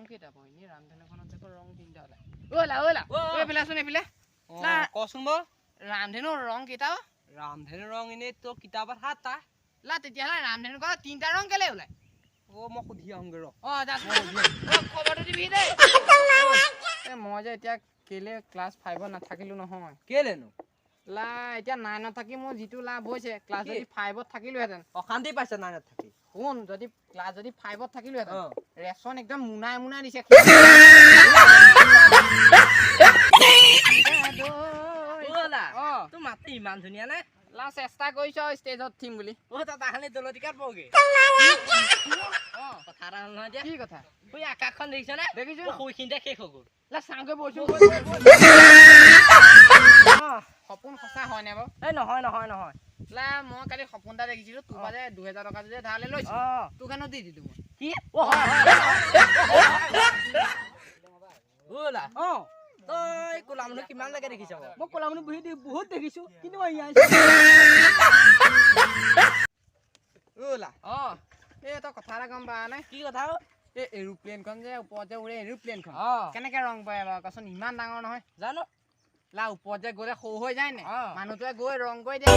কেইটা পাও এনে ৰামধেনুখনত দেখো ৰং তিনটা ওলা ওলা এইফালে আছোন এইফালে কচোন বাৰু ৰামধেনু ৰং কেইটা ৰামধেনু ৰং এনে তো কিতাপত 7টা লা তেতিয়াহ'লে ৰামধেনুখনত তিনটা ৰং কেলে ওলাই মই সুধি আহোঁগে ৰ যা খবৰটো দিবি দেই মই যে এতিয়া কেলে ক্লাছ 5ত নাথাকিলো নহয় কেলেনো লা এতিয়া 9ত থাকি মোৰ যিটো লাভ হৈছে ক্লাছ যদি 5ত থাকিলোহেঁতেন অশান্তি পাইছে 9ত থাকি শুন যদি ক্লাছ যদি 5ত থাকিলোহেঁতেন ৰেচন একদম মুনাই মুনাই দিছে তোৰ মাতটো ইমান ধুনীয়া নে লা চেষ্টা কৰিছ ষ্টেজত থিম বুলি তাহানি দলটিকাত পগে কথা এটা নহয় দিয়া কি কথা আকাশখন দেখিছ নে দেখিছো শুইখিনিতে শেষ হৈ গ'ল লা চাংকৈ বৈছো সপোন সঁচা হয় নে বাৰু নহয় নহয় নহয় লা মই কালি সপোন এটা দেখিছিলো তোৰ পৰা যে 2000 টকা যে ধাৰলে লৈছো তোক কেনে দি দিলো মই কি ওলা তই কোলা মানুহ কিমান লাগে দেখিছ মই কোলা মানুহ বহুত দেখিছো কিন্তু মই ওলা এই তই কথা এটা গম পাৱ নে কি কথা এই এৰোপ্লেনখন যে ওপৰত যে উৰে এৰোপ্লেনখন কেনেকে ৰং পৰে বাৰু কচোন ইমান ডাঙৰ নহয় জানো লা ওপৰত যে গ'লে সৰু হৈ যায় নে মানুহটোৱে গৈ ৰং কৰি দিয়ে